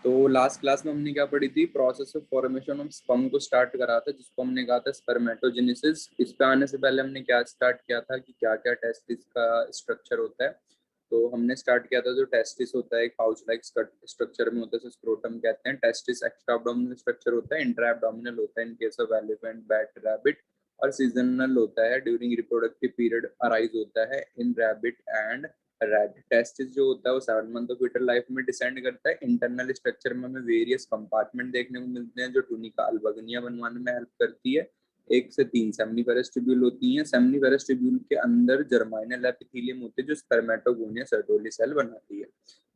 तो last class में हमने क्या पढ़ी थी, process of formation of sperm को स्टार्ट करा था, जिसको हमने कहा था स्पर्मेटोजेनेसिस। इस पे आने से पहले हमने क्या स्टार्ट किया था कि क्या क्या टेस्टिस का स्ट्रक्चर होता है। तो हमने स्टार्ट किया था जो टेस्टिस होता है एक पाउच लाइक स्ट्रक्चर में होता है, स्क्रोटम कहते हैं। टेस्टिस एक्स्ट्रा एब्डोमिनल स्ट्रक्चर होता है, इंट्रा एब्डोमिनल होता है in case of elephant, bat, rabbit. और सीजनल होता है, ड्यूरिंग रिप्रोडक्टिव पीरियड अराइज होता है इन रैबिट एंड रैट। टेस्टिस जो होता है वो 7 मंथ ऑफ फीटल लाइफ में डिसेंड करता है। इंटरनल स्ट्रक्चर में हमें वेरियस कंपार्टमेंट देखने को मिलते हैं जो टूनिका अल्बगनिया बनवाने में हेल्प करती है। 1 से 3 सेमनीफेरस ट्यूब्यूल होती हैं। सेमनीफेरस ट्यूब्यूल के अंदर जर्माइनल एपिथेलियम होते हैं जो स्पर्मेटोगोनिया सर्टोली सेल बनाती है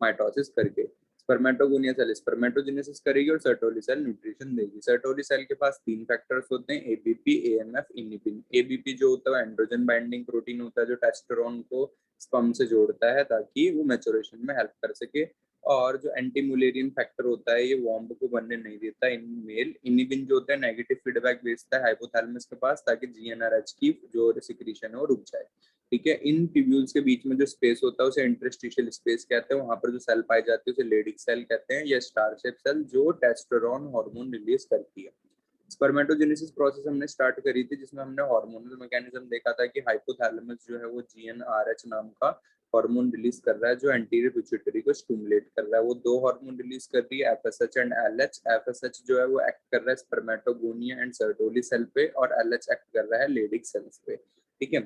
माइटोसिस करके। स्पर्मेटोगोनिया सेल स्पर्मेटोजेनेसिस करेगी और सर्टोली सेल न्यूट्रिशन देगी। सर्टोली सेल के पास 3 फैक्टर्स होते हैं, एबीपी, एएमएफ, इनिबिन। एबीपी जो होता है एंड्रोजन बाइंडिंग प्रोटीन होता है जो टेस्टोस्टेरोन को स्पर्म से जोड़ता है ताकि वो मैच्योरेशन में हेल्प कर सके। और जो एंटी मुलेरियन फैक्टर होता है ये वॉम्ब को बनने नहीं देता इन मेल। इनिबिन जो होता है नेगेटिव फीडबैक भेजता है हाइपोथैलेमस के पास ताकि जीएनआरएच की जो सिक्रीशन है वो रुक जाए। ठीक है, इन ट्यूब्यूल्स के बीच में जो स्पेस होता है उसे इंटरस्टिशियल स्पेस कहते हैं। वहां पर जो सेल पाई जाती है उसे लेडिक सेल कहते हैं या स्टार शेप सेल जो टेस्टोस्टेरोन हार्मोन रिलीज करती है। स्पर्मेटोजेनेसिस प्रोसेस हमने स्टार्ट करी थी जिसमें हमने हार्मोनल मैकेनिज्म देखा था कि हाइपोथैलेमस जो है वो जीएनआरएच नाम का हार्मोन रिलीज कर रहा है जो एंटीरियर पिट्यूटरी को स्टिमुलेट कर रहा है। वो 2 हार्मोन रिलीज कर रही है, एफएसएच एंड एलएच। एफएसएच जो है वो एक्ट कर रहा है स्पर्मेटोगोनिया एंड सर्टोली सेल पे और एलएच एक्ट कर रहा है लेडिक सेल्स पे। ठीक है,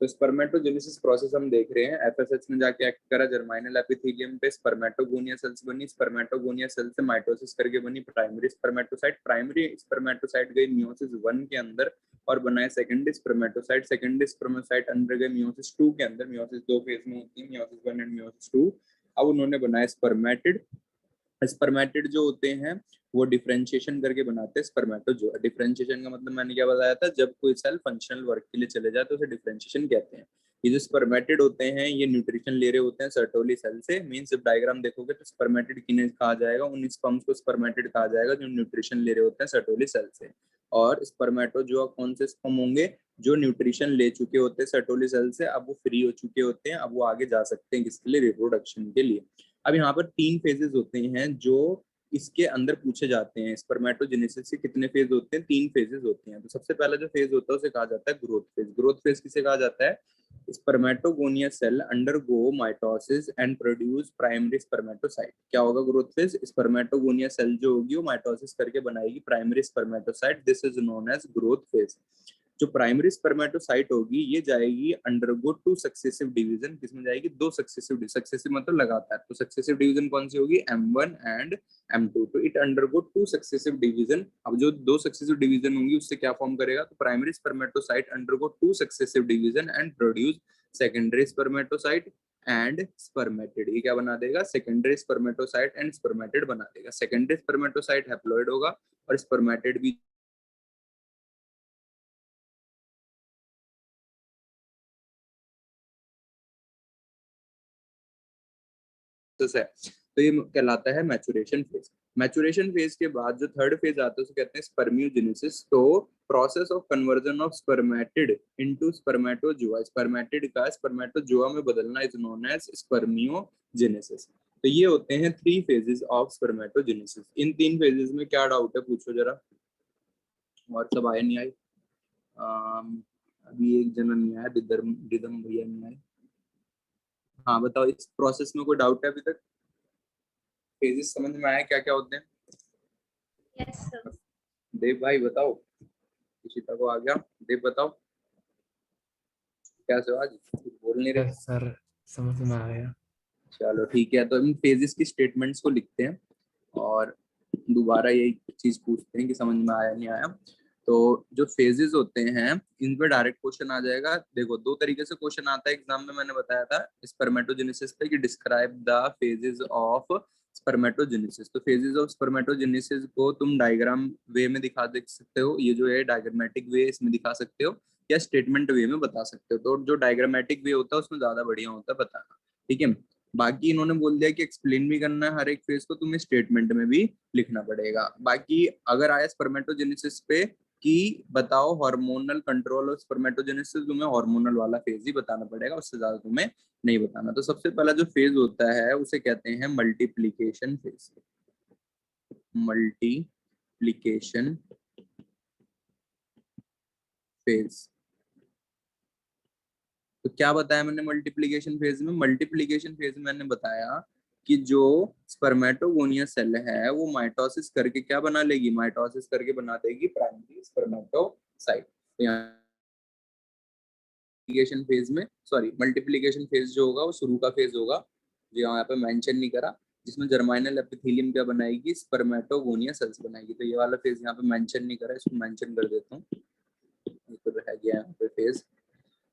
तो स्पर्मेटोजेनेसिस प्रोसेस हम देख रहे हैं। एफएसएच ने जाके एक्ट करा जर्माइनल एपिथेलियम पे, स्पर्मेटोगोनिया सेल्स बनी। स्पर्मेटोगोनिया सेल से माइटोसिस करके बनी प्राइमरी स्पर्मेटोसाइट। प्राइमरी स्पर्मेटोसाइट गई मियोसिस 1 के अंदर और बनाए सेकेंडरी स्पर्मेटोसाइट। सेकेंडरी स्पर्मेटोसाइट अंदर गए मियोसिस 2 के अंदर। मियोसिस 2 फेज में होती है, मियोसिस 1 एंड मियोसिस 2। अब उन्होंने बनाया स्पर्मेटिड। स्पर्मेटिड जो होते हैं वो डिफरेंशिएशन करके बनाते हैं स्पर्मेटोजोआ। डिफरेंशिएशन का मतलब मैंने क्या बताया था, जब कोई सेल फंक्शनल वर्क के लिए चले जाए तो उसे डिफरेंशिएशन कहते हैं। ये जो स्पर्मेटिड होते हैं ये न्यूट्रिशन ले रहे होते हैं सर्टोली सेल से। मींस जब डायग्राम देखोगे तो स्पर्मेटिड किन्हें कहा जाएगा, उन स्पर्म्स को स्पर्मेटिड कहा जाएगा जो न्यूट्रिशन ले रहे होते हैं सर्टोली सेल से। और स्पर्मेटोजोआ कौन से स्पर्म होंगे, जो न्यूट्रिशन ले चुके होते हैं सर्टोली सेल से, अब वो फ्री हो चुके होते हैं, अब वो आगे जा सकते हैं किसके लिए, रिप्रोडक्शन के लिए। अब यहाँ पर 3 फेजेस होते हैं जो इसके अंदर पूछे जाते हैं। स्पर्मेटोजेनेसिस के कितने फेज होते हैं, 3 फेजेस होते हैं। तो सबसे पहला जो फेज होता है उसे कहा जाता है ग्रोथ फेज। ग्रोथ फेज किसे कहा जाता है, spermatogonia cell undergo mitosis and produce primary spermatocyte. क्या होगा ग्रोथ फेज, स्पर्मेटोगोनिया सेल जो होगी वो माइटोसिस करके बनाएगी primary spermatocyte. This is known as growth phase. जो प्राइमरी स्पर्मेटोसाइट होगी ये जाएगी अंडरगो 2 सक्सेसिव डिवीजन। किसमें जाएगी, 2 सक्सेसिव। सक्सेसिव मतलब लगातार। तो सक्सेसिव डिवीजन कौन सी होगी, M1 एंड M2। तो इट अंडरगो 2 सक्सेसिव डिवीजन। अब जो 2 सक्सेसिव डिवीजन होंगी उससे क्या फॉर्म करेगा, तो primary spermatocyte undergo 2 successive division and produce secondary spermatocyte and spermatid. ये क्या बना देगा, सेकेंडरी स्पर्मेटोसाइट एंड स्पर्मेटिड बना देगा। सेकेंडरी स्पर्मेटोसाइट हैप्लॉइड होगा और स्पर्मेटिड भी है। तो ये कहलाता है मैचुरेशन फेज। मैचुरेशन फेज के बाद जो थर्ड फेज आता है उसे कहते हैं स्पर्मियोजेनेसिस। तो process of conversion of spermatid into spermatozoa, spermatid का स्पर्मेटोजोआ में बदलना इज नोन एज स्पर्मियोजेनेसिस। तो ये होते हैं 3 phases of spermatogenesis. In 3 phases में क्या डाउट है पूछो जरा, और सब आए नहीं आए। अभी एक जना नहीं आया, रिदम भैया नहीं आए। हाँ बताओ, इस प्रोसेस में कोई डाउट है अभी तक, फेजेस समझ में आया क्या क्या होते हैं। Yes sir. देव भाई बताओ, इशिता को आ गया, देव बताओ क्या आज कुछ बोल नहीं रहे। यस सर, समझ में आ गया। चलो ठीक है, तो हम फेजेस की स्टेटमेंट्स को लिखते हैं और दोबारा यही चीज पूछते हैं कि समझ में आया नहीं आया। तो जो फेजेस होते हैं इन पे डायरेक्ट क्वेश्चन आ जाएगा। देखो 2 तरीके से क्वेश्चन आता है एग्जाम में, मैंने बताया था स्पर्मेटोजेनेसिस पे कि describe the phases of spermatogenesis. तो फेजेस ऑफ स्पर्मेटोजेनेसिस को तुम डायग्राम वे में दिखा देख सकते हो, ये जो है डायग्रामेटिक वे इसमें दिखा सकते हो या स्टेटमेंट वे में बता सकते हो। तो जो डायग्रामेटिक वे होता है उसमें ज्यादा बढ़िया होता है बताना। ठीक है, बाकी इन्होंने बोल दिया कि एक्सप्लेन भी करना है हर एक फेज को, तुम्हें स्टेटमेंट में भी लिखना पड़ेगा। बाकी अगर आया स्पर्मेटोजेनेसिस पे कि बताओ हार्मोनल कंट्रोल ऑफ स्पर्मेटोजेनेसिस, तुम्हें हार्मोनल वाला फेज ही बताना पड़ेगा, उससे ज्यादा तुम्हें नहीं बताना। तो सबसे पहला जो फेज होता है उसे कहते हैं मल्टीप्लीकेशन फेज। Multiplication phase. तो क्या बताया मैंने मल्टीप्लिकेशन फेज में? मल्टीप्लिकेशन फेज में मैंने बताया कि जो स्पर्मेटोगोनिया सेल है वो माइटोसिस करके क्या बना लेगी? माइटोसिस करके बना देगी प्राइमरी स्पर्मेटोसाइट। तो यहाँ फेज में, सॉरी, मल्टीप्लिकेशन फेज जो होगा वो शुरू का फेज होगा, जो यहाँ पे मेंशन नहीं करा, जिसमें जर्माइनल एपिथेलियम क्या बनाएगी? स्पर्मेटोगोनिया सेल्स बनाएगी। तो ये वाला फेज यहाँ पे मेंशन नहीं करा, इसको मेंशन कर देता हूँ, तो रह गया यहाँ पे फेज।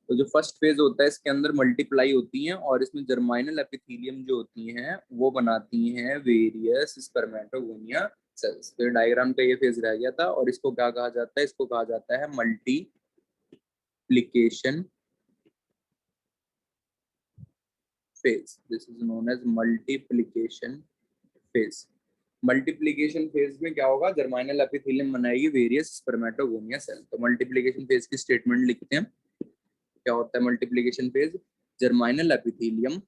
तो जो फर्स्ट फेज होता है इसके अंदर मल्टीप्लाई होती हैं और इसमें जर्माइनल एपिथेलियम जो होती हैं वो बनाती हैं वेरियस स्पर्मेटोगोनिया सेल्स। तो डायग्राम का ये फेज रह गया था, और इसको क्या कहा जाता है? इसको कहा जाता है multiplication phase. This is known as multiplication phase. Multiplication phase में क्या होगा? जर्माइनल एपिथेलियम बनाएगी वेरियस स्पर्मेटोगोनिया सेल। तो मल्टीप्लिकेशन फेज की स्टेटमेंट लिखते हैं। क्या होता है multiplication phase? Germinal epithelium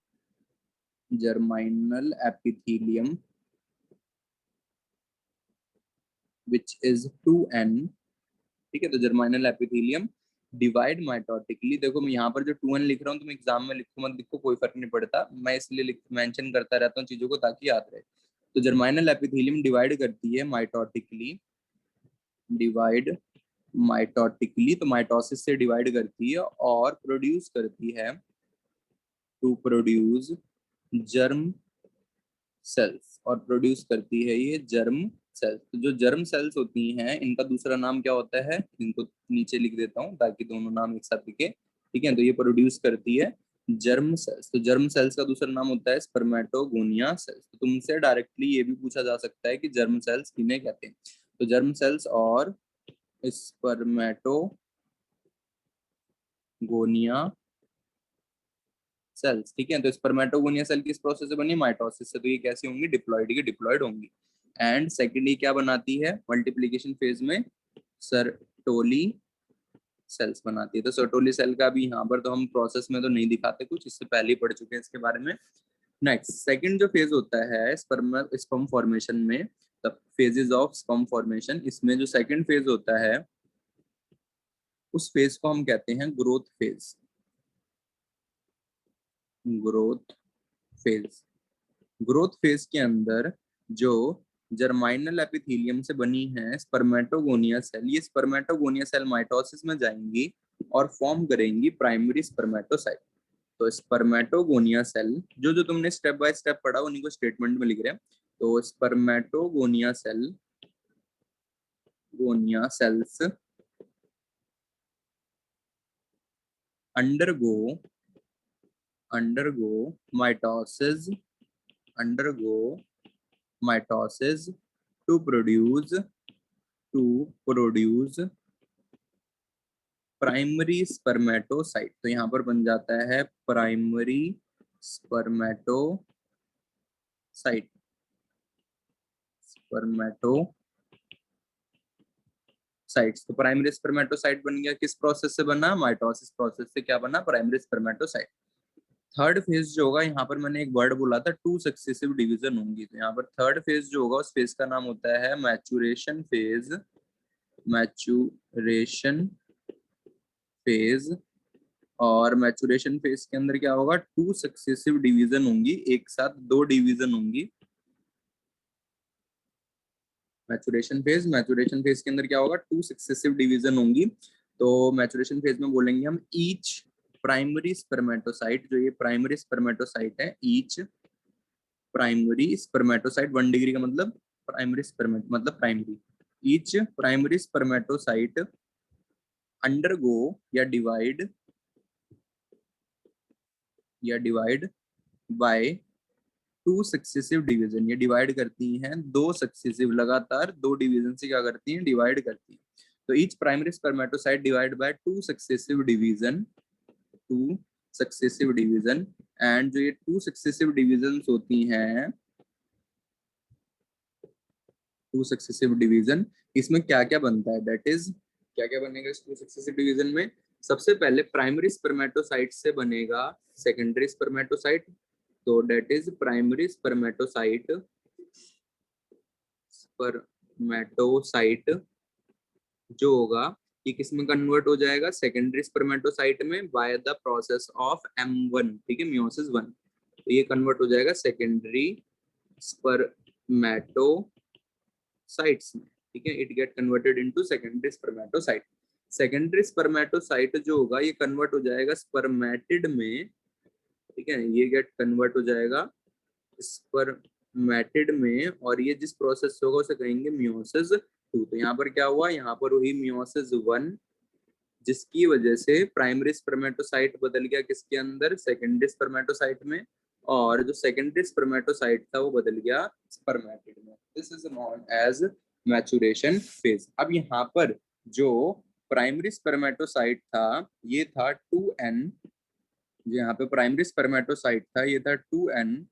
which is 2n, ठीक है। तो जर्माइनल एपिथेलियम डिवाइड माइटोटिकली। देखो मैं यहाँ पर जो 2n लिख रहा हूँ, तुम एग्जाम में लिखो मत लिखो कोई फर्क नहीं पड़ता, मैं इसलिए मेंशन करता रहता हूँ चीजों को ताकि याद रहे। तो जर्माइनल एपिथेलियम डिवाइड करती है माइटोटिकली, तो माइटोसिस से डिवाइड करती है और प्रोड्यूस करती है, टू प्रोड्यूस जर्म सेल्स, और प्रोड्यूस करती है ये जर्म सेल्स। तो जो जर्म सेल्स होती हैं इनका दूसरा नाम क्या होता है? इनको नीचे लिख देता हूँ ताकि दोनों नाम एक साथ लिखे, ठीक है। तो ये प्रोड्यूस करती है जर्म सेल्स। तो जर्म सेल्स का दूसरा नाम होता है स्पर्मेटोगोनिया सेल्स। तो तुमसे डायरेक्टली ये भी पूछा जा सकता है कि जर्म सेल्स किन्हें कहते हैं? तो जर्म सेल्स और स्पर्मेटोगोनिया सेल्स, ठीक है। तो स्पर्मेटोगोनिया सेल किस प्रोसेस से बनी? माइटोसिस से। तो ये कैसी होंगी? डिप्लॉइड की डिप्लॉइड होंगी। एंड सेकेंडली क्या बनाती है मल्टीप्लिकेशन फेज में? सर्टोली सेल्स बनाती है। तो सर्टोली सेल का भी यहाँ पर तो हम प्रोसेस में तो नहीं दिखाते कुछ, इससे पहले ही पढ़ चुके हैं इसके बारे में। नेक्स्ट सेकंड जो फेज होता है स्पर्म फॉर्मेशन में, the phases of sperm formation, इसमें जो सेकंड फेज होता है उस फेज को हम कहते हैं growth phase. Growth phase. Growth phase के अंदर जो जर्माइनल एपिथेलियम से बनी है स्पर्मेटोगोनिया सेल, ये स्पर्मेटोगोनिया सेल माइटोसिस में जाएंगी और फॉर्म करेंगी प्राइमरी स्पर्मेटोसाइट। तो स्पर्मेटोगोनिया सेल जो जो तुमने स्टेप बाय स्टेप पढ़ा उन्हीं को स्टेटमेंट में लिख रहे हैं। तो spermatogonia cells undergo mitosis to produce primary spermatocyte. तो यहाँ पर बन जाता है प्राइमरी स्पर्मेटोसाइट। तो प्राइमरी स्पर्मेटोसाइट बन गया, किस प्रोसेस से बना? माइटोसिस प्रोसेस से क्या बना? Primary spermatocyte. थर्ड फेज जो होगा, यहाँ पर मैंने एक वर्ड बोला था, 2 सक्सेसिव डिवीजन होंगी। तो यहाँ पर थर्ड फेज जो होगा उस फेज का नाम होता है मैचुरेशन फेज। और मैचुरेशन फेज के अंदर क्या होगा? 2 सक्सेसिव डिवीजन होंगी, एक साथ 2 डिवीजन होंगी। मैचुरेशन फेज के अंदर क्या होगा? 2 सक्सेसिव डिवीजन होंगी। तो मैचुरेशन फेज में बोलेंगे हम ईच प्राइमरी स्पर्मेटोसाइट, जो ये प्राइमरी स्पर्मेटोसाइट है, ईच प्राइमरी स्पर्मेटोसाइट, 1 डिग्री का मतलब प्राइमरी स्पर्मेट मतलब primary, each primary spermatocyte undergo या डिवाइड बाय 2 सक्सेसिव डिवीजन। ये डिवाइड करती हैं 2 सक्सेसिव, लगातार 2 डिवीजन से क्या करती हैं? डिवाइड करती हैं। तो each primary spermatocyte divide by 2 successive division and जो ये 2 सक्सेसिव डिवीजन होती हैं, 2 सक्सेसिव डिवीजन, इसमें क्या क्या बनता है? दैट इज क्या क्या बनेगा इस 2 सक्सेसिव डिवीजन में? सबसे पहले प्राइमरी स्पर्मेटोसाइट से बनेगा सेकेंडरी स्पर्मेटोसाइट। तो that is primary spermatocyte spermatocyte जो होगा ये किस में कन्वर्ट हो जाएगा, सेकेंडरी स्पर्मेटोसाइट में by the process of M1, ठीक है, मियोसिस 1। तो ये कन्वर्ट हो जाएगा सेकेंडरी स्पर्मेटोसाइट्स में, ठीक है, it get converted into secondary spermatocyte. Secondary spermatocyte जो होगा ये कन्वर्ट हो जाएगा स्पर्मेटिड में, ठीक है, ये गेट कन्वर्ट हो जाएगा स्पर्मेटिड में, और ये जिस प्रोसेस से होगा उसे कहेंगे मियोसिस 2। तो यहाँ पर क्या हुआ, यहाँ पर हुई मियोसिस 1, जिसकी वजह से प्राइमरी स्पर्मेटोसाइट बदल गया किसके अंदर, सेकेंडरी स्पर्मेटोसाइट में, और जो सेकेंडरी स्पर्मेटोसाइट था वो बदल गया स्पर्मेटिड में। This is known as maturation phase. अब यहाँ पर जो प्राइमरी स्पर्मेटोसाइट था ये था 2n, जो यहाँ पे प्राइमरी स्पर्मेटोसाइट था ये था 2n,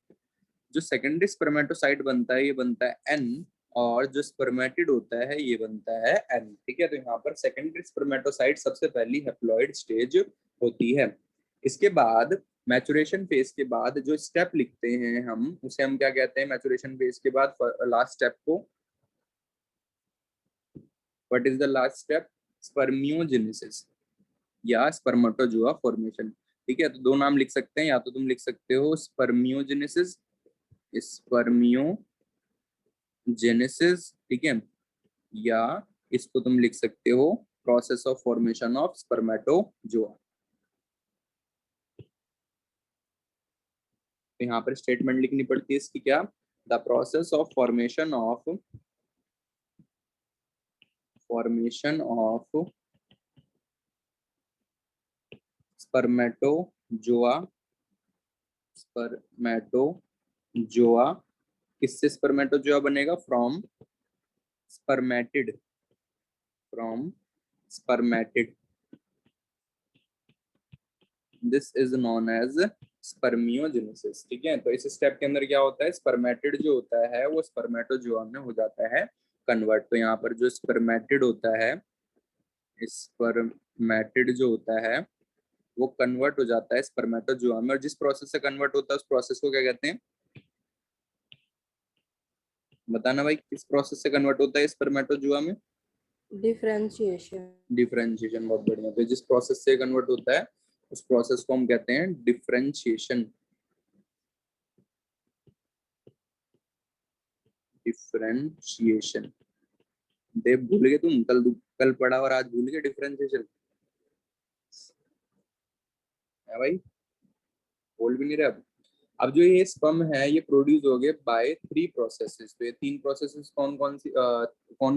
जो सेकेंडरी स्पर्मेटोसाइट बनता है ये बनता है n, और जो स्पर्मेटिड होता है ये बनता है n, ठीक है। तो यहाँ पर सेकेंडरी स्पर्मेटोसाइट सबसे पहली हैप्लॉइड स्टेज होती है। इसके बाद मैचुरेशन फेज के बाद जो स्टेप लिखते हैं हम उसे हम क्या कहते हैं, मैचुरेशन फेज के बाद लास्ट स्टेप को, what is the last step, spermiogenesis या स्पर्मेटोजोआ फॉर्मेशन, ठीक है। तो दो नाम लिख सकते हैं, या तो तुम लिख सकते हो स्पर्मियोजेनेसिस, स्पर्मियोजेनेसिस, ठीक है, या इसको तुम लिख सकते हो process of formation of spermatozoa. तो यहाँ पर स्टेटमेंट लिखनी पड़ती है इसकी क्या, the process of formation of spermatozoa किससे स्पर्मेटोजोआ बनेगा, from spermatid, this is known as spermiogenesis, ठीक है। तो इस स्टेप के अंदर क्या होता है, स्पर्मेटिड जो होता है वो स्पर्मेटोजोआ में हो जाता है कन्वर्ट। तो यहाँ पर जो स्पर्मेटिड होता है, स्पर्मेटिड जो होता है वो कन्वर्ट हो जाता है स्पर्मेटोजोआ में, और जिस प्रोसेस से कन्वर्ट होता है उस प्रोसेस को क्या कहते हैं, बताना भाई, किस प्रोसेस से कन्वर्ट होता है स्पर्मेटोजोआ में, डिफरेंशिएशन, बहुत बढ़िया। तो जिस प्रोसेस से कन्वर्ट होता है उस प्रोसेस को हम कहते हैं डिफरेंशिएशन। देव भूल गए तुम, कल पढ़ा और आज भूल गए डिफरेंशिएशन है भाई, बोल भी नहीं रहे। अब जो ये स्पर्म है ये प्रोड्यूस हो गए बाय 3 प्रोसेसेस। तो ये 3 प्रोसेसेस कौन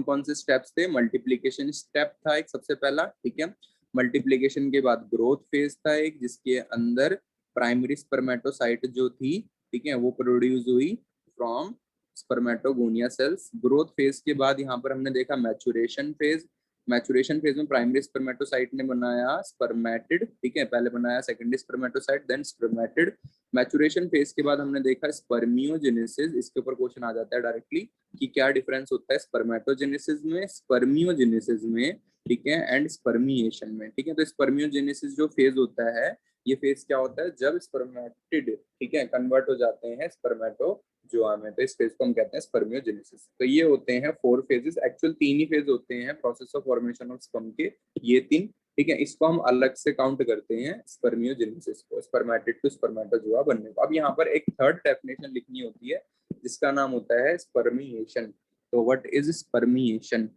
कौन से स्टेप्स थे, मल्टीप्लिकेशन स्टेप था एक सबसे पहला, ठीक है, मल्टीप्लिकेशन के बाद ग्रोथ फेज था एक, जिसके अंदर प्राइमरी स्पर्मेटोसाइट जो थी, ठीक है, वो प्रोड्यूस हुई from spermatogonia cells. Growth phase के बाद यहाँ पर हमने देखा मैचुरेशन फेज। मैचुरेशन फेज में प्राइमरी स्पर्मेटोसाइट ने बनाया स्पर्मेटिड, ठीक है, पहले बनाया secondary spermatocyte then spermatid. Maturation phase के बाद हमने देखा स्पर्मियोजेनेसिस। इसके ऊपर क्वेश्चन आ जाता है डायरेक्टली कि क्या डिफरेंस होता है स्पर्मेटोजेनेसिस में, स्पर्मियोजेनेसिस में, ठीक है, एंड स्पर्मिएशन में, ठीक है। तो स्पर्मियोजेनेसिस जो फेज होता है ये फेज क्या होता है, जब स्पर्मेटिड, ठीक है, कन्वर्ट हो जाते हैं स्पर्मेटोजोआ में, तो इस फेज को हम कहते हैं स्पर्मियोजेनेसिस। तो ये होते हैं 4 फेजेस, एक्चुअल 3 ही फेज होते हैं process of formation of sperm के, ये 3, ठीक है। इसको हम अलग से काउंट करते हैं स्पर्मियोजेनेसिस को, स्पर्मेटिड टू स्पर्मेटोजोआ बनने को। अब यहाँ पर एक थर्ड डेफिनेशन लिखनी होती है जिसका नाम होता है स्पर्मिएशन। तो what is spermiation,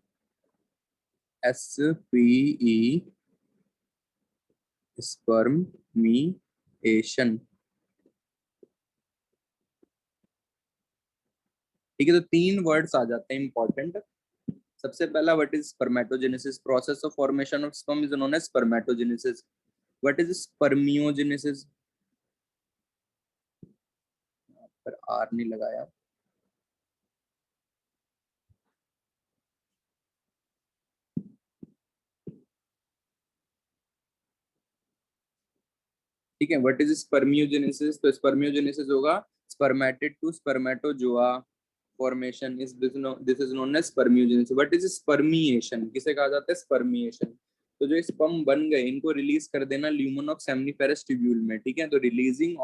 SPE, spermiation, ठीक है। तो 3 वर्ड्स आ जाते हैं इंपॉर्टेंट। सबसे पहला what is spermatogenesis, process of formation of sperm is known as spermatogenesis. What is spermiogenesis, पर आर नहीं लगाया, ठीक है। व्हाट इज स्पर्मियोजेनेसिस, तो स्पर्मियोजेनेसिस होगा spermatid to spermatozoa formation, is this is known as spermiogenesis. What is spermiation, किसे कहा जाता है, स्पर्मिएशन। तो जो स्पर्म बन गए इनको रिलीज कर देना ल्यूमन ऑफ सेमनीफेरस ट्यूब्यूल में, ठीक है। तो releasing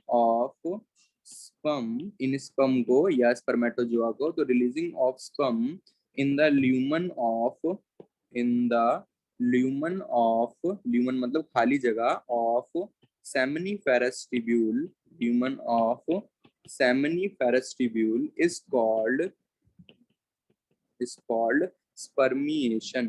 of sperm in sperm को या स्पर्मेटोजोआ को, तो releasing of sperm in the lumen of lumen मतलब खाली जगह of seminiferous tubule, lumen of seminiferous tubule is called spermiation,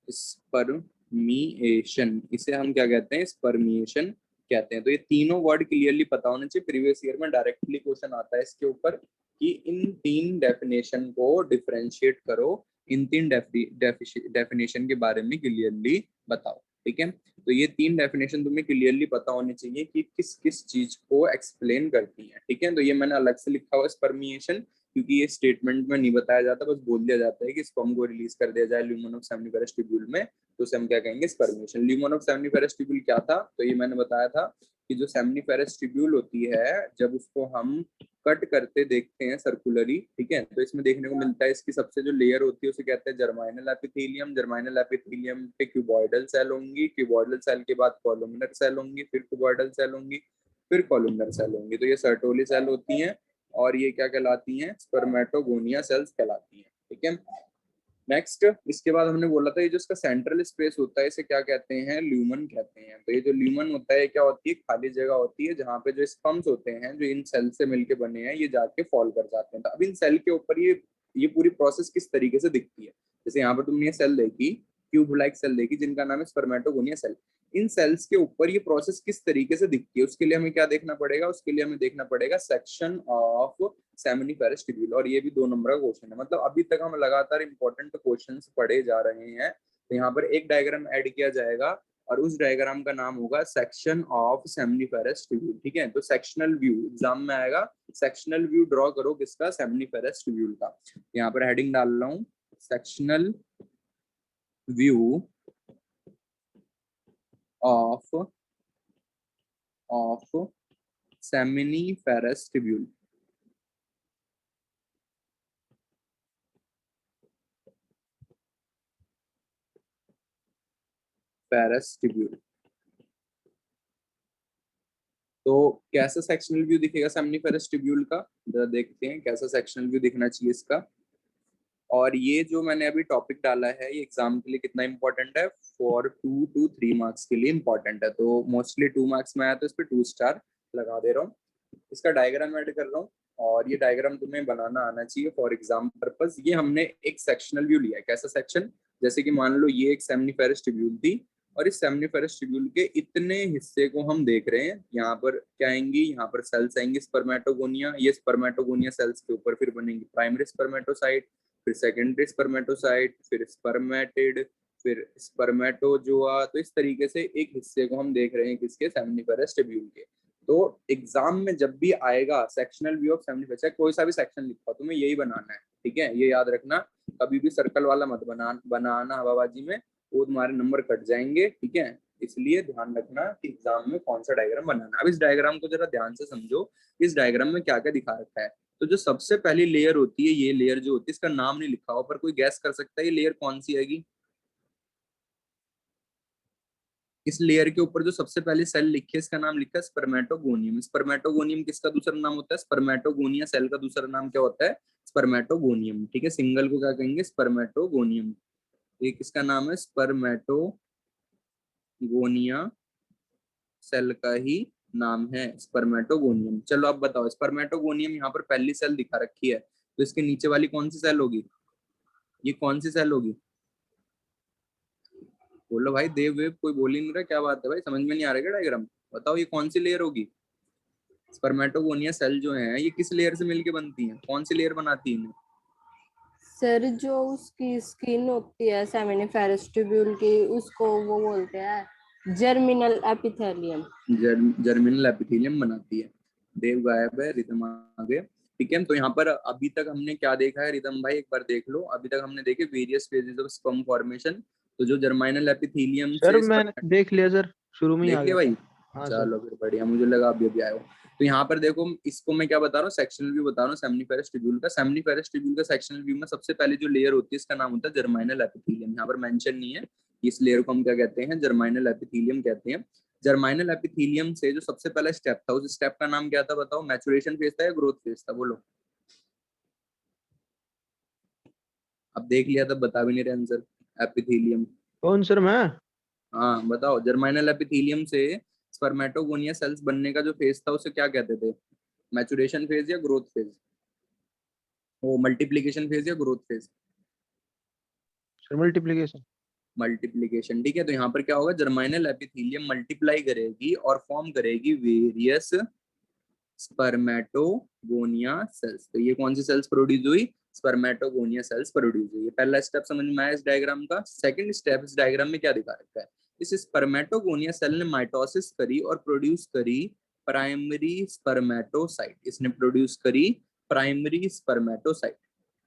spermiation, इसे हम क्या कहते हैं, स्पर्मिएशन कहते हैं। तो ये तीनों वर्ड क्लियरली पता होने चाहिए, प्रीवियस ईयर में डायरेक्टली क्वेश्चन आता है इसके ऊपर कि इन तीन डेफिनेशन को डिफरेंशिएट करो, इन तीन डेफिनेशन के बारे में क्लियरली बताओ। ठीक है, तो ये तीन डेफिनेशन तुम्हें क्लियरली पता होनी चाहिए कि किस किस चीज को एक्सप्लेन करती है। ठीक है, तो ये मैंने अलग से लिखा हुआ स्पर्मिएशन, क्योंकि ये स्टेटमेंट में नहीं बताया जाता, बस बोल दिया जाता है कि स्पर्म को रिलीज कर दिया जाए ल्यूमन ऑफ सेमिनिफेरस ट्यूब्यूल में, तो उसे हम क्या कहेंगे, spermiation. Lumen of seminiferous tubule क्या था, तो ये मैंने बताया था कि जो सेमिनिफेरस ट्यूब्यूल होती है, जब उसको हम कट करते देखते हैं सर्कुलरी, ठीक है, तो इसमें देखने को मिलता है इसकी सबसे जो लेयर होती है उसे कहते हैं जर्माइनल एपिथेलियम। जर्माइनल एपिथेलियम पे क्यूबॉइडल सेल होंगी, क्यूबॉइडल सेल के बाद कॉलुमनर सेल होंगी, फिर क्यूबॉइडल सेल होंगी, फिर कॉलुमनर सेल होंगी, तो ये सर्टोली सेल होती हैं और ये क्या कहलाती हैं, स्पर्मेटोगोनिया सेल्स कहलाती हैं। ठीक है, नेक्स्ट इसके बाद हमने बोला था ये जो इसका सेंट्रल स्पेस होता है इसे क्या कहते हैं, ल्यूमन कहते हैं। तो ये जो ल्यूमन होता है क्या होती है, खाली जगह होती है जहाँ पे जो स्पर्म्स होते हैं जो इन सेल से मिलके बने हैं ये जाके फॉल कर जाते हैं। तो अब इन सेल के ऊपर ये पूरी प्रोसेस किस तरीके से दिखती है, जैसे यहाँ पर तुमने ये सेल देखी, ट्यूब लाइक सेल देखी जिनका नाम है स्पर्मेटोगोनिया सेल, इन सेल्स के ऊपर ये प्रोसेस किस तरीके से दिखती है उसके लिए हमें क्या देखना पड़ेगा, उसके लिए हमें देखना पड़ेगा सेक्शन ऑफ सेमिनिफेरस ट्यूब्यूल, और ये भी 2 नंबर का क्वेश्चन है। मतलब अभी तक हम लगातार इंपॉर्टेंट क्वेश्चंस पढ़े जा रहे हैं, तो यहाँ पर एक डायग्राम ऐड किया जाएगा और उस डायग्राम का नाम होगा सेक्शन ऑफ सेमिनिफेरस ट्यूब्यूल। ठीक है, तो सेक्शनल व्यू एग्जाम में आएगा, सेक्शनल व्यू ड्रॉ करो किसका, सेमिनिफेरस ट्यूब्यूल का। यहाँ पर हेडिंग डाल रहा हूँ, sectional view of seminiferous tubule. Ferrous tubule, तो कैसा सेक्शनल व्यू दिखेगा सेमिनिफेरस ट्यूब्यूल का, जरा देखते हैं कैसा सेक्शनल व्यू दिखना चाहिए इसका। और ये जो मैंने अभी टॉपिक डाला है ये एग्जाम के लिए कितना इंपॉर्टेंट है, फॉर 2 to 3 मार्क्स के लिए इंपॉर्टेंट है, तो मोस्टली 2 मार्क्स में आया तो इस पर 2 स्टार लगा दे रहा हूँ। इसका डायग्राम ऐड कर रहा हूँ और ये डायग्राम तुम्हें बनाना आना चाहिए फॉर एग्जाम पर्पस। ये हमने एक सेक्शनल व्यू लिया है, कैसा सेक्शन, जैसे कि मान लो ये एक सेमिनिफेरस ट्यूब्यूल थी और इस सेमिनिफेरस ट्यूब्यूल के इतने हिस्से को हम देख रहे हैं, यहाँ पर क्या आएंगी, यहाँ पर सेल्स आएंगी स्पर्मेटोगोनिया, ये स्पर्मेटोगोनिया सेल्स के ऊपर फिर बनेंगी प्राइमरी स्पर्मेटोसाइट, फिर सेकेंडरी स्पर्मेटोसाइट, फिर स्पर्मेटिड, फिर स्पर्मेटोजोआ। तो इस तरीके से एक हिस्से को हम देख रहे हैं किसके, सेमिनिफेरस ट्यूब्यूल के। तो एग्जाम में जब भी आएगा सेक्शनल व्यू ऑफ सेमिनिफेरस, कोई सा भी सेक्शन लिखा तुम्हें यही बनाना है। ठीक है, ये याद रखना, कभी भी सर्कल वाला मत बनाना हवाबाजी में, वो तुम्हारे नंबर कट जाएंगे। ठीक है, इसलिए ध्यान रखना कि एग्जाम में कौन सा डायग्राम बनाना है। अब इस डायग्राम को जरा ध्यान से समझो, इस डायग्राम में क्या क्या दिखा रखा है। तो जो सबसे पहली लेयर होती है, ये लेयर जो होती है इसका नाम नहीं लिखा हुआ, पर कोई गैस कर सकता है ये लेयर कौन सी आएगी। इस लेयर के ऊपर जो सबसे पहले सेल लिखी है इसका नाम लिखा है स्पर्मेटोगोनियम। स्पर्मेटोगोनियम किसका दूसरा नाम होता है, स्पर्मेटोगोनिया सेल का दूसरा नाम क्या होता है, स्पर्मेटोगोनियम। ठीक है, सिंगल को क्या कहेंगे, स्पर्मेटोगोनियम। ये किसका नाम है, स्पर्मेटोगोनिया सेल का ही नाम है स्पर्मेटोगोनियम। चलो अब बताओ, स्पर्मेटोगोनियम यहाँ पर पहली सेल दिखा रखी है, तो इसके नीचे वाली कौन सी सेल होगी, ये कौन सी सेल होगी, बोलो भाई, देव वेव कोई बोल ही नहीं रहा, क्या बात है भाई, समझ में नहीं आ रहा क्या डायग्राम, बताओ ये कौन सी लेयर होगी। स्पर्मेटोगोनिया सेल जो है ये किस लेयर से मिलके बनती हैं, कौन सी लेयर बनाती है इन्हें। सर जो उसकी स्किन होती है सेमिनिफेरस ट्यूब्यूल की, उसको वो बोलते हैं जर्मिनल एपिथेलियम। जर्मिनल एपिथेलियम बनाती है। देव गायब है, रिदम आ गए। ठीक है, तो यहाँ पर अभी तक हमने क्या देखा है, रिदम भाई एक बार देख लो, अभी तक हमने देखे various phases of sperm formation. तो जो जर्माइनल एपिथेलियम सर से मैंने देख लिया सर, शुरू में ही देख आ लिया गया भाई, था। हाँ सर। चलो फिर बढ़िया, मुझे लगा अभी आए हो। तो यहाँ पर देखो, इसको मैं क्या बता रहा हूँ, सेक्शनल व्यू बता रहा हूँ सेमिनिफेरस ट्यूब्यूल का। सेमिनिफेरस ट्यूब्यूल का सेक्शनल व्यू में सबसे पहले जो लेयर होती है इसका नाम होता है जर्माइनल एपिथेलियम। यहाँ पर मेंशन नहीं है, इस लेयर को हम क्या कहते हैं, जर्माइनल एपिथेलियम कहते हैं। जर्माइनल एपिथेलियम से जो सबसे पहला स्टेप था, उस स्टेप का नाम क्या था बताओ? मैचुरेशन फेज था या ग्रोथ फेज था? बोलो। अब देख लिया तब बता भी नहीं रहे आंसर। एपिथेलियम। कौन सर? मैं हाँ बताओ, जर्माइनल एपिथेलियम से स्पर्मेटोगोनिया सेल्स बनने का जो फेज था उसे क्या कहते थे? मैचुरेशन फेज या ग्रोथ फेज? वो मल्टीप्लीकेशन फेज या growth phase? Sir multiplication. Multiplication. ठीक है, तो यहाँ पर क्या होगा? जर्माइनल एपिथेलियम मल्टीप्लाई करेगी और फॉर्म करेगी वेरियस स्पर्मेटोगोनिया सेल्स। तो ये कौन सी सेल्स प्रोड्यूस हुई? स्पर्मेटोगोनिया सेल्स प्रोड्यूस हुई। ये पहला स्टेप समझ में आया इस डायग्राम का। सेकंड स्टेप इस डायग्राम में क्या दिखा रखा है? इस स्पर्मेटोगोनिया सेल ने माइटोसिस करी और प्रोड्यूस करी प्राइमरी स्पर्मेटोसाइट। इसने प्रोड्यूस करी प्राइमरी स्पर्मेटोसाइट।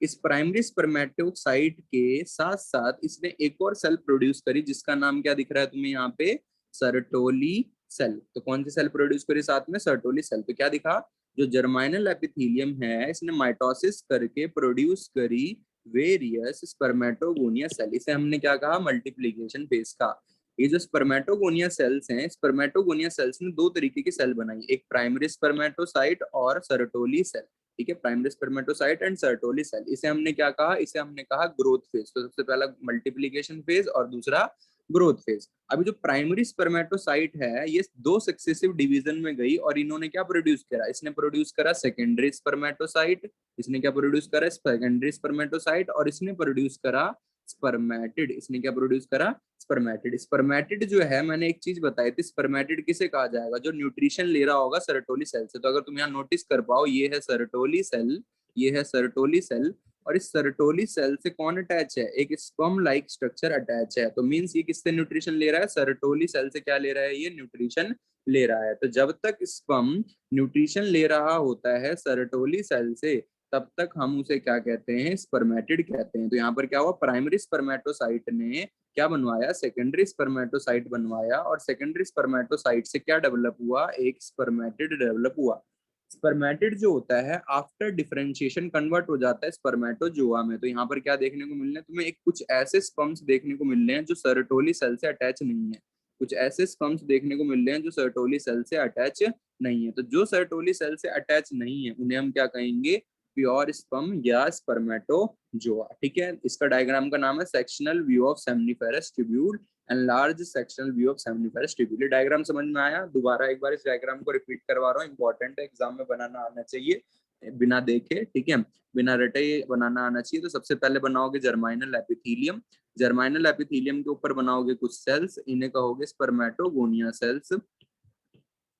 इस प्राइमरी स्पर्मेटोसाइट के साथ साथ इसने एक और सेल प्रोड्यूस करी जिसका नाम क्या दिख रहा है तुम्हें यहाँ पे? Sertoli cell. तो कौन सी सेल प्रोड्यूस करी साथ में? Sertoli cell. तो क्या दिखा? जो जर्माइनल एपिथेलियम है इसने माइटोसिस करके प्रोड्यूस करी वेरियस स्पर्मेटोगोनिया सेल। इसे हमने क्या कहा? मल्टीप्लिकेशन फेज का। ये जो स्पर्मेटोगोनिया सेल्स हैं, स्पर्मेटोगोनिया सेल्स ने दो तरीके की सेल बनाई, एक प्राइमरी स्पर्मेटोसाइट और सर्टोली सेल। ठीक है, primary spermatocyte and Sertoli cell. इसे हमने क्या कहा? इसे हमने कहा ग्रोथ फेज। तो सबसे पहला मल्टीप्लिकेशन फेज और दूसरा ग्रोथ फेज। अभी जो प्राइमरी स्पर्मेटोसाइट है ये दो सक्सेसिव डिवीजन में गई और इन्होंने क्या प्रोड्यूस करा? इसने प्रोड्यूस करा सेकेंडरी स्पर्मेटोसाइट। इसने क्या प्रोड्यूस करा? Secondary spermatocyte. और इसने प्रोड्यूस करा स्पर्मेटिड। इसने क्या प्रोड्यूस करा? स्पर्मेटिड। स्पर्मेटिड जो है, मैंने एक चीज बताई थी, स्पर्मेटिड किसे कहा जाएगा? जो न्यूट्रिशन ले रहा होगा सर्टोली सेल से। तो अगर तुम यहाँ नोटिस कर पाओ, ये है सर्टोली सेल, ये है सर्टोली सेल, और इस सर्टोली सेल से कौन अटैच है? एक स्पर्म लाइक स्ट्रक्चर अटैच है। तो मींस ये किससे न्यूट्रिशन ले रहा है? सर्टोली सेल से क्या ले रहा है? ये न्यूट्रिशन ले रहा है। तो जब तक स्पर्म न्यूट्रिशन ले रहा होता है सर्टोली सेल से, तब तक हम उसे क्या कहते हैं? स्पर्मेटिड कहते हैं। तो यहाँ पर क्या हुआ? प्राइमरी स्पर्मेटोसाइट ने क्या बनवाया? सेकेंडरी स्पर्मेटोसाइट बनवाया, और सेकेंडरी स्पर्मेटोसाइट से क्या डेवलप हुआ? एक स्पर्मेटिड डेवलप हुआ। स्पर्मेटिड जो होता है आफ्टर डिफरेंशिएशन कन्वर्ट हो जाता है स्पर्मेटोजोआ में। तो यहाँ पर क्या देखने को मिल रहा है तुम्हें? एक कुछ ऐसे स्पर्म्स देखने को मिल रहे हैं जो सर्टोली सेल से अटैच नहीं है। कुछ ऐसे स्पर्म्स देखने को मिल रहे हैं जो सर्टोली सेल से अटैच नहीं है। तो जो सर्टोली सेल से अटैच नहीं है उन्हें हम क्या कहेंगे? प्योर स्पर्म या स्पर्मेटोजोआ। ठीक है, इसका डायग्राम का नाम है sectional view of seminiferous tubule and large sectional view of seminiferous tubule. Diagram समझ में आया? दोबारा एक बार इस डायग्राम को रिपीट करवा रहा हूँ, इंपॉर्टेंट है, एग्जाम में बनाना आना चाहिए बिना देखे। ठीक है, बिना रटे बनाना आना चाहिए। तो सबसे पहले बनाओगे जर्माइनल एपिथेलियम। जर्माइनल एपिथेलियम के ऊपर बनाओगे कुछ सेल्स, इन्हें कहोगे स्पर्मेटोगोनिया सेल्स।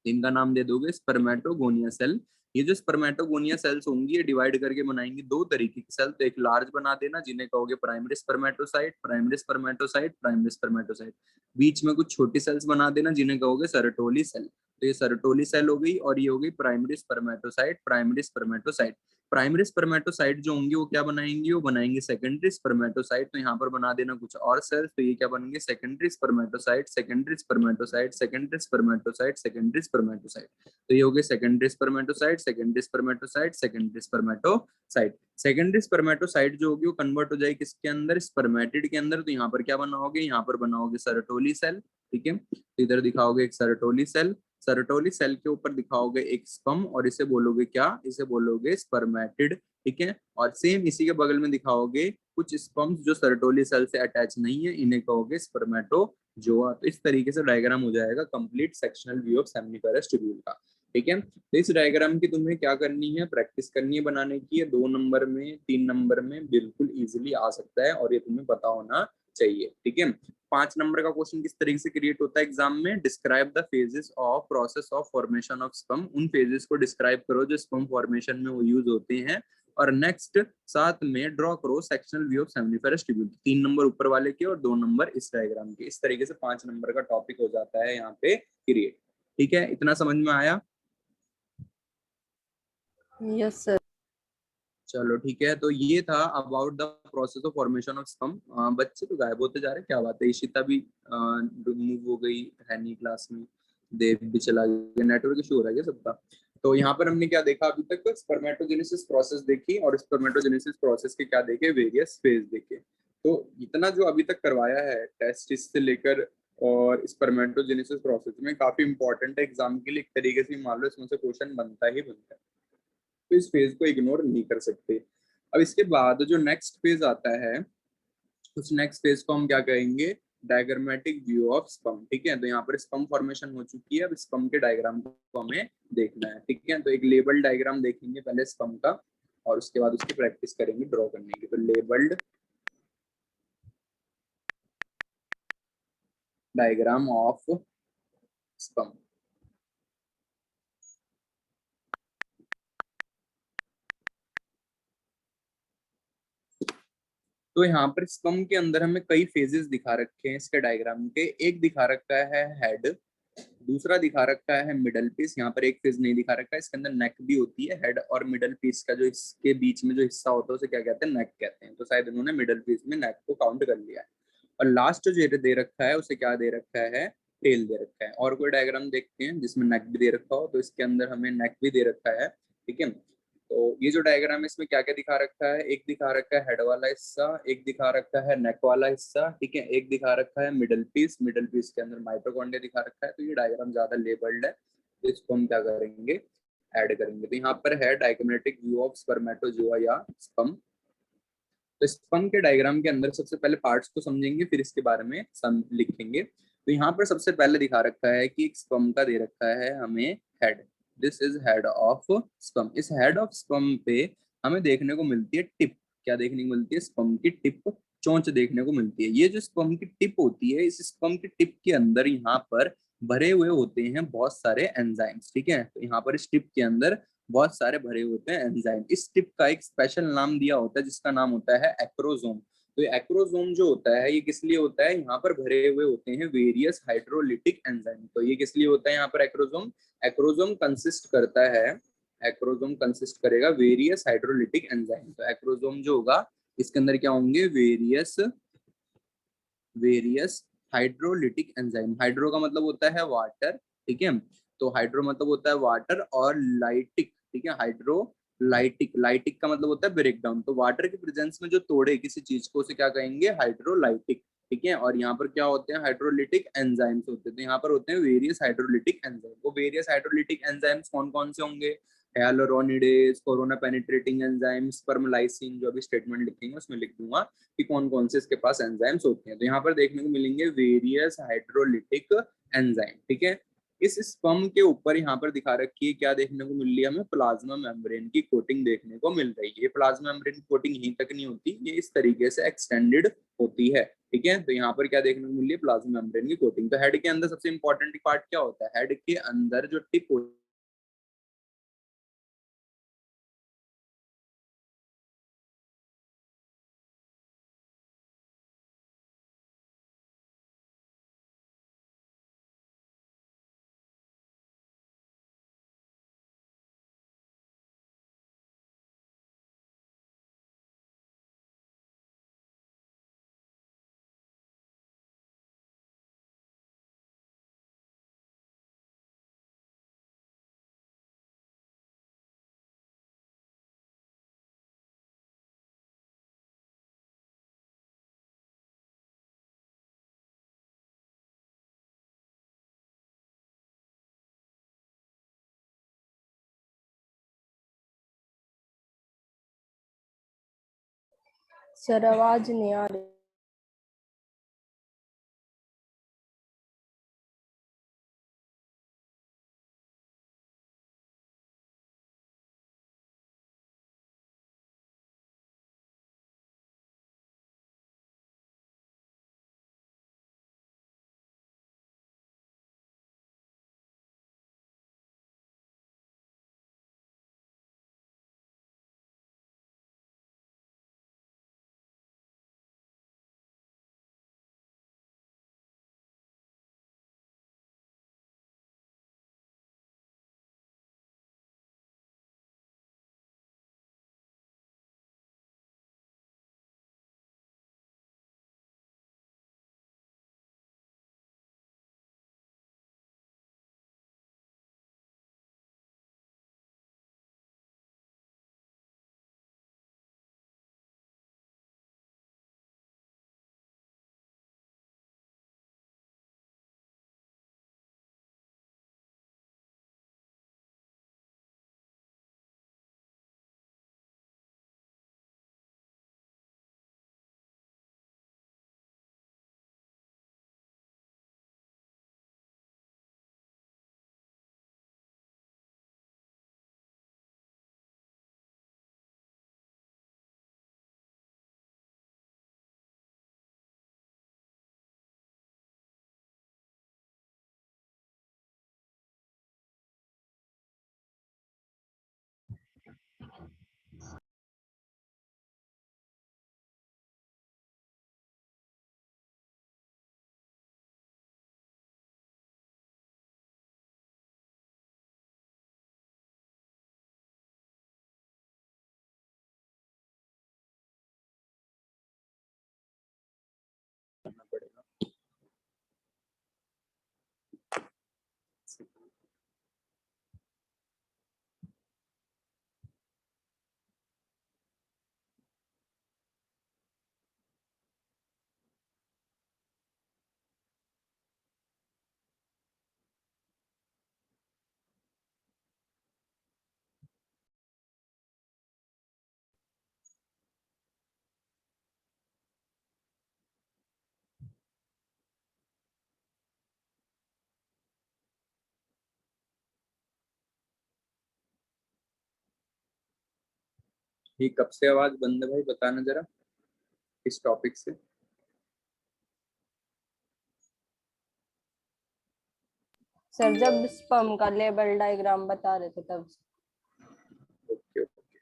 इनका नाम दे दोगे स्पर्मेटोगोनिया सेल। ये जो स्पर्मेटोगोनिया सेल्स होंगी ये डिवाइड करके बनाएंगी दो तरीके की सेल। तो एक लार्ज बना देना जिन्हें कहोगे primary spermatocyte, primary spermatocyte, primary spermatocyte. बीच में कुछ छोटी सेल्स बना देना जिन्हें कहोगे सर्टोली सेल। तो ये सर्टोली सेल हो गई और ये हो गई primary spermatocyte, primary spermatocyte. Primary spermatocyte जो होंगी वो क्या बनाएंगी? वो बनाएंगे सेकेंडरी स्पर्मेटोसाइट। तो यहाँ पर बना देना कुछ और सेल्स। तो ये क्या बनेंगे? Secondary spermatocyte, secondary spermatocyte, secondary spermatocyte, secondary spermatocyte. तो ये हो गए secondary spermatocyte, secondary spermatocyte, secondary spermatocyte. Secondary spermatocyte जो होगी वो कन्वर्ट हो जाएगी किसके अंदर? स्पर्मेटिड के अंदर। तो यहाँ पर क्या बनाओगे? यहाँ पर बनाओगे सर्टोली सेल। ठीक है, तो इधर दिखाओगे एक सर्टोली सेल। सर्टोली सेल के ऊपर दिखाओगे एक स्पर्म और इसे बोलोगे क्या? इसे बोलोगे स्पर्मेटिड। ठीक है, और सेम इसी के बगल में दिखाओगे कुछ स्पर्म्स जो सर्टोली सेल से अटैच नहीं है, इन्हें कहोगे स्पर्मेटोजोआ। तो इस तरीके से डायग्राम हो जाएगा complete sectional view of seminiferous tubule का। ठीक है, तो इस डायग्राम की तुम्हें क्या करनी है? प्रैक्टिस करनी है बनाने की है। 2 नंबर में, 3 नंबर में बिल्कुल इजीली आ सकता है और ये तुम्हें पता होना चाहिए। ठीक है, 5 नंबर का क्वेश्चन किस तरीके से क्रिएट होता है एग्जाम में? Describe the phases of process of formation of sperm. उन फेजेस को डिस्क्राइब करो जो स्पर्म फॉर्मेशन में वो यूज होते हैं। और नेक्स्ट साथ में ड्रॉ करो sectional view of seminiferous tubule. 3 number ऊपर वाले के और 2 नंबर इस डायग्राम के। इस तरीके से 5 नंबर का टॉपिक हो जाता है यहाँ पे क्रिएट। ठीक है, इतना समझ में आया? Yes sir. चलो ठीक है, तो ये था about the process of formation of sperm. बच्चे तो गायब होते जा रहे, क्या बात है? इशिता भी मूव हो गई है नहीं क्लास में, देव भी चला गया, नेटवर्क इशू हो रहा है क्या सबका? तो यहाँ पर हमने क्या देखा अभी तक? स्पर्मेटोजेनेसिस प्रोसेस देखी, और स्पर्मेटोजेनेसिस प्रोसेस के क्या देखे? वेरियस फेज देखे। तो इतना जो अभी तक करवाया है टेस्टिस से लेकर और स्पर्मेटोजेनेसिस प्रोसेस में काफी इंपॉर्टेंट है एग्जाम के लिए, एक तरीके से मान लो इसमें से क्वेश्चन बनता ही बनता है, तो इस फेज को इग्नोर नहीं कर सकते। अब इसके बाद जो नेक्स्ट फेज आता है, उस नेक्स्ट फेज को हम क्या कहेंगे, डायग्रामेटिक व्यू ऑफ स्पर्म। ठीक है, तो यहाँ पर स्पर्म फॉर्मेशन हो चुकी है, अब स्पर्म के डायग्राम को हमें देखना है। ठीक है, तो एक लेबल डायग्राम देखेंगे पहले स्पर्म का, और उसके बाद उसकी प्रैक्टिस करेंगे ड्रॉ करने की। तो लेबल्ड डायग्राम ऑफ स्पर्म। तो यहाँ पर स्पर्म के अंदर हमें कई फेजेस दिखा रखे हैं इसके डायग्राम के। एक दिखा रखा है हेड, दूसरा दिखा रखा है मिडल पीस। यहाँ पर एक फेज नहीं दिखा रखा है, इसके अंदर नेक भी होती है। हेड और मिडल पीस का जो इसके बीच में जो हिस्सा होता है उसे क्या कहते हैं, नेक कहते हैं। तो शायद उन्होंने मिडल पीस में नेक को काउंट कर लिया है। और लास्ट जो दे रखा है उसे क्या दे रखा है, टेल दे रखा है। और कोई डायग्राम देखते हैं जिसमें नेक भी दे रखा हो, तो इसके अंदर हमें नेक भी दे रखा है। ठीक है, तो ये जो डायग्राम है इसमें क्या क्या दिखा रखा है, एक दिखा रखा है हेड वाला हिस्सा, एक दिखा रखा है नेक वाला हिस्सा। ठीक है, एक दिखा रखा है मिडल पीस, मिडल पीस के अंदर माइटोकॉन्ड्रिया दिखा रखा है। तो ये डायग्राम ज्यादा लेबल्ड है, तो इसको हम क्या करेंगे, ऐड करेंगे। तो यहाँ पर है डायग्रामेटिक व्यू ऑफ स्पर्मेटोजोआ या स्पर्म। तो स्पर्म के डायग्राम के अंदर सबसे पहले पार्ट्स को समझेंगे, फिर इसके बारे में लिखेंगे। तो यहाँ पर सबसे पहले दिखा रखा है कि एक स्पर्म का दे रखा है हमें head. This is head of sperm. इस हेड ऑफ स्पर्म पे हमें देखने को मिलती है टिप। क्या देखने को मिलती है, स्पर्म की टिप, चोंच देखने को मिलती है। ये जो स्पर्म की टिप होती है, इस स्पर्म की टिप के अंदर यहाँ पर भरे हुए होते हैं बहुत सारे एंजाइम्स। ठीक है, तो यहाँ पर इस टिप के अंदर बहुत सारे भरे होते हैं एंजाइम। इस टिप का एक स्पेशल नाम दिया होता है जिसका नाम होता है एक्रोजोम। तो ये एक्रोजोम जो होता है ये किस लिए होता है, यहाँ पर भरे हुए होते हैं वेरियस हाइड्रोलिटिक एंजाइम। तो ये किस लिए होता है यहाँ पर एक्रोजोम, एक्रोजोम कंसिस्ट करता है, एक्रोजोम कंसिस्ट करेगा वेरियस हाइड्रोलिटिक एंजाइम। तो एक्रोजोम जो होगा इसके अंदर क्या होंगे, various various hydrolytic enzyme. Hydro का मतलब होता है वाटर। ठीक है, तो हाइड्रो मतलब होता है वाटर, और लाइटिक, ठीक है, हाइड्रो लाइटिक, लाइटिक का मतलब होता है ब्रेक डाउन। तो वाटर के प्रेजेंस में जो तोड़े किसी चीज को उसे क्या कहेंगे, हाइड्रोलाइटिक। ठीक है, और यहाँ पर क्या होते हैं, हाइड्रोलिटिक एंजाइम्स होते हैं। तो यहाँ पर होते हैं वेरियस हाइड्रोलिटिक एंजाइम। वो वेरियस हाइड्रोलिटिक एंजाइम्स कौन कौन से होंगे, hyaluronidases, corona penetrating enzyme, sperm lysine. जो अभी स्टेटमेंट लिखेंगे उसमें लिख दूंगा कि कौन कौन से इसके पास एंजाइम्स होते हैं। तो यहाँ पर देखने को मिलेंगे वेरियस हाइड्रोलिटिक एंजाइम। ठीक है, इस स्पर्म के ऊपर यहाँ पर दिखा रखी है क्या देखने को मिल रही है हमें, प्लाज्मा मेम्ब्रेन की कोटिंग देखने को मिल रही है। ये प्लाज्मा मेम्ब्रेन की कोटिंग यहीं तक नहीं होती, ये इस तरीके से एक्सटेंडेड होती है। ठीक है, तो यहाँ पर क्या देखने को मिल रही है, प्लाज्मा मेम्ब्रेन की कोटिंग। तो हेड के अंदर सबसे इंपॉर्टेंट पार्ट क्या होता है, हेड के अंदर जो टिप सर आवाज नहीं आ रही। ये कब से आवाज बंद है भाई, बताना जरा इस टॉपिक से। सर जब स्पर्म का लेबल डायग्राम बता रहे थे तब। ओके ओके,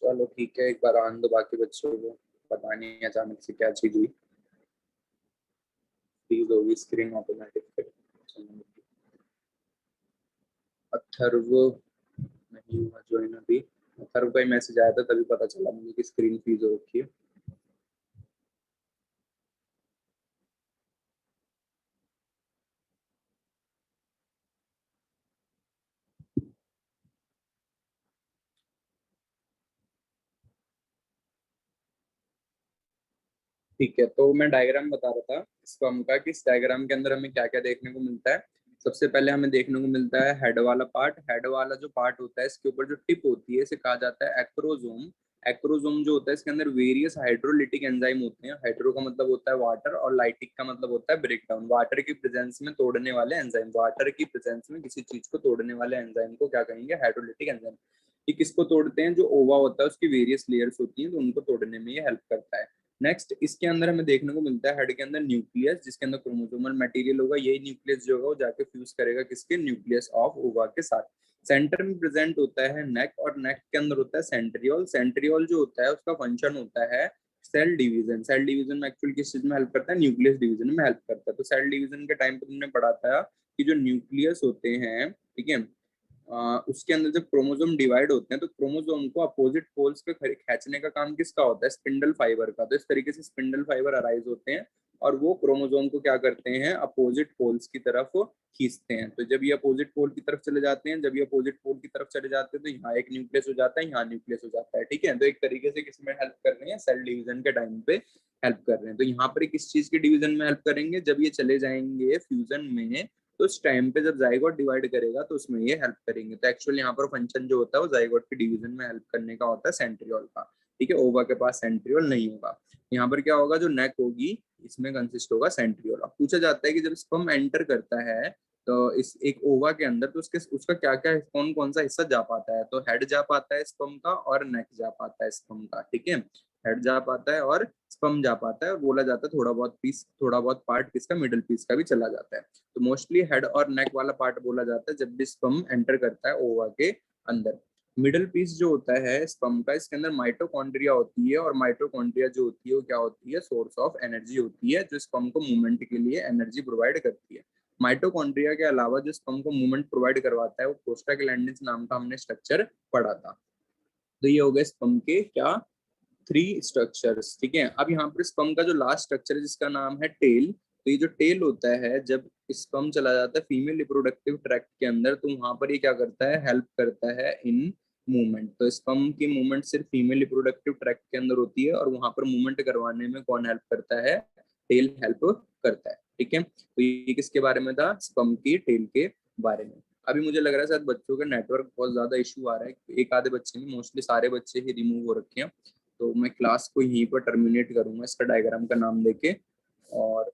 चलो ठीक है, एक बार आने दो बाकी बच्चों को। पता नहीं अचानक से क्या चीज हुई, फ्रीज होगी स्क्रीन ऑटोमेटिक। अथर्व नहीं हुआ ज्वाइन अभी। अथर्व का ही मैसेज आया था तभी पता चला मुझे कि स्क्रीन फ्रीज हो रखी है। ठीक है, तो मैं डायग्राम बता रहा था स्पर्म का कि इस डायग्राम के अंदर हमें क्या क्या देखने को मिलता है। सबसे पहले हमें देखने को मिलता है हेड वाला पार्ट। हेड वाला जो पार्ट होता है, इसके ऊपर जो टिप होती है इसे कहा जाता है एक्रोजोम। एक्रोजोम जो होता है इसके अंदर वेरियस हाइड्रोलिटिक एंजाइम होते हैं। हाइड्रो का मतलब होता है वाटर और लाइटिक का मतलब होता है ब्रेक डाउन। वाटर की प्रेजेंस में तोड़ने वाले एंजाइम, वाटर की प्रेजेंस में किसी चीज को तोड़ने वाले एंजाइम को क्या कहेंगे, हाइड्रोलिटिक एंजाइम। ये किसको तोड़ते हैं, जो ओवा होता है उसकी वेरियस लेयर्स होती हैं, तो उनको तोड़ने में ये हेल्प करता है। नेक्स्ट इसके अंदर हमें देखने को मिलता है हेड के अंदर न्यूक्लियस, जिसके अंदर क्रोमोसोमल मटेरियल होगा। यही न्यूक्लियस जो होगा वो जाके फ्यूज करेगा किसके, न्यूक्लियस ऑफ ओवा के साथ। सेंटर में प्रेजेंट होता है नेक, और नेक के अंदर होता है सेंट्रियोल। सेंट्रियोल जो होता है उसका फंक्शन होता है सेल डिवीजन। सेल डिवीजन में एक्चुअली किस चीज में हेल्प करता है, न्यूक्लियस डिवीजन में हेल्प करता है। तो सेल डिवीजन के टाइम पे तुमने पढ़ा था कि जो न्यूक्लियस होते हैं, ठीक है, उसके अंदर जब क्रोमोसोम डिवाइड होते हैं तो क्रोमोसोम को अपोजिट पोल्स पे खींचने का काम किसका होता है, स्पिंडल फाइबर का। तो इस तरीके से स्पिंडल फाइबर अराइज होते हैं और वो क्रोमोसोम को क्या करते हैं, अपोजिट पोल्स की तरफ खींचते हैं। तो जब ये अपोजिट पोल की तरफ चले जाते हैं, जब ये अपोजिट पोल की तरफ चले जाते हैं तो यहाँ एक न्यूक्लियस हो जाता है, यहाँ न्यूक्लियस हो जाता है। ठीक है, तो एक तरीके से किसमें हेल्प कर रहे हैं, सेल डिवीजन के टाइम पे हेल्प कर रहे हैं। तो यहाँ पर किस चीज के डिवीजन में हेल्प करेंगे, जब ये चले जाएंगे फ्यूजन में, तो उस टाइम पे जब जाइगोट डिवाइड करेगा तो उसमें ये हेल्प करेंगे। तो एक्चुअली यहाँ पर फंक्शन जो होता है वो जाइगोट के डिवीजन में हेल्प करने का होता है, सेंट्रियोल का। ठीक है, ओवा के पास सेंट्रियोल नहीं होगा। यहाँ पर क्या होगा, जो नेक होगी इसमें कंसिस्ट होगा सेंट्रियोल। अब पूछा जाता है कि जब स्पर्म एंटर करता है तो इस एक ओवा के अंदर, तो उसके उसका क्या क्या कौन कौन सा हिस्सा जा पाता है। तो हेड जा पाता है स्पर्म का, और नेक जा पाता है स्पर्म का। ठीक है, हेड जा पाता है और स्पर्म जा पाता है, और बोला जाता है थोड़ा बहुत पीस, थोड़ा बहुत पार्ट किसका, मिडिल पीस का भी चला जाता है। तो मोस्टली हेड और नेक वाला पार्ट बोला जाता है जब भी स्पर्म एंटर करता है ओवा के अंदर। मिडिल पीस जो होता है स्पर्म का, इसके अंदर माइटोकॉन्ड्रिया होती है, और माइटोकॉन्ड्रिया जो होती है वो क्या होती है, सोर्स ऑफ एनर्जी होती है, जो स्पर्म को मूवमेंट के लिए एनर्जी प्रोवाइड करती है। माइटोकॉन्ड्रिया के अलावा जो स्पर्म को मूवमेंट प्रोवाइड करवाता है वो प्रोस्टाग्लैंडिन्स नाम का हमने स्ट्रक्चर पढ़ा था। तो ये हो गए स्पर्म के क्या, 3 स्ट्रक्चर्स। ठीक है, अब यहाँ पर स्पर्म का जो लास्ट स्ट्रक्चर है जिसका नाम है टेल। तो ये जो टेल होता है, जब स्पर्म चला जाता है फीमेल रिप्रोडक्टिव ट्रैक्ट के अंदर, तो वहां पर ये क्या करता है, हेल्प करता है इन मूवमेंट। तो स्पर्म की मूवमेंट सिर्फ फीमेल रिप्रोडक्टिव ट्रैक्ट के अंदर होती है, और वहां पर मूवमेंट करवाने में कौन हेल्प करता है, टेल हेल्प करता है। ठीक है, तो ये किसके बारे में था, स्पर्म की टेल के बारे में। अभी मुझे लग रहा है शायद बच्चों का नेटवर्क बहुत ज्यादा इशू आ रहा है, एक आधे बच्चे नहीं, मोस्टली सारे बच्चे ही रिमूव हो रखे हैं। तो मैं क्लास को यहीं पर टर्मिनेट करूंगा इसका डायग्राम का नाम देके, और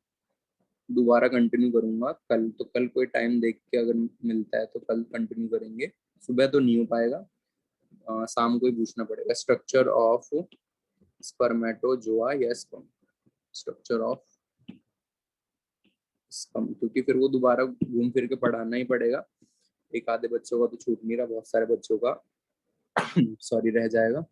दोबारा कंटिन्यू करूंगा कल। तो कल कोई टाइम देख के अगर मिलता है तो कल कंटिन्यू करेंगे। सुबह तो नहीं हो पाएगा, शाम को ही पूछना पड़ेगा। स्ट्रक्चर ऑफ स्पर्मेटोजोआ या स्पर्म, स्ट्रक्चर ऑफ स्पर्म, क्योंकि फिर वो दोबारा घूम फिर के पढ़ाना ही पड़ेगा। एक आधे बच्चों का तो छूट नहीं रहा, बहुत सारे बच्चों का सॉरी रह जाएगा।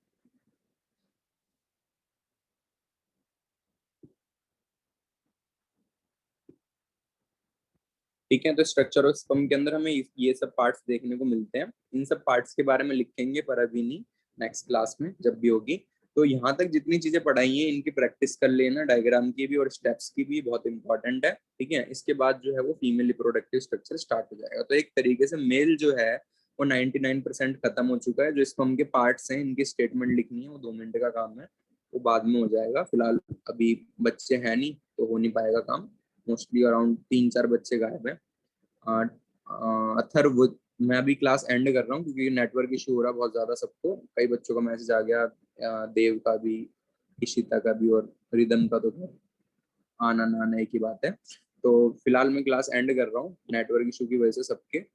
ठीक है, तो स्ट्रक्चर ऑफ स्पर्म के अंदर हमें ये सब पार्ट्स देखने को मिलते हैं। इन सब पार्ट्स के बारे में लिखेंगे पर अभी नहीं, नेक्स्ट क्लास में जब भी होगी। तो यहाँ तक जितनी चीजें पढ़ाई हैं इनकी प्रैक्टिस कर लेना, डायग्राम की भी और स्टेप्स की भी, बहुत इंपॉर्टेंट है। ठीक है, इसके बाद जो है वो फीमेल रिप्रोडक्टिव स्ट्रक्चर स्टार्ट हो जाएगा। तो एक तरीके से मेल जो है वो 99% खत्म हो चुका है। जो स्पर्म के पार्ट्स हैं इनकी स्टेटमेंट लिखनी है, वो 2 मिनट का काम है, वो बाद में हो जाएगा। फिलहाल अभी बच्चे हैं नहीं तो हो नहीं पाएगा काम। मोस्टली अराउंड 3-4 बच्चे गायब है। अथर्व, मैं अभी क्लास एंड कर रहा हूँ क्योंकि नेटवर्क इशू हो रहा है बहुत ज्यादा सबको। कई बच्चों का मैसेज आ गया, देव का भी, इशिता का भी, और रिदम का तो आना ना आना एक ही बात है। तो फिलहाल मैं क्लास एंड कर रहा हूँ नेटवर्क इशू की वजह से सबके।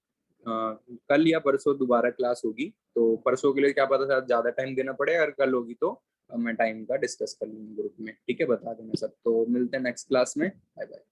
कल या परसों दोबारा क्लास होगी, तो परसों के लिए क्या पता शायद ज्यादा टाइम देना पड़े, अगर कल होगी तो मैं टाइम का डिस्कस कर लूंगी ग्रुप में। ठीक है, बता देना सब। तो मिलते हैं नेक्स्ट क्लास में। Bye bye.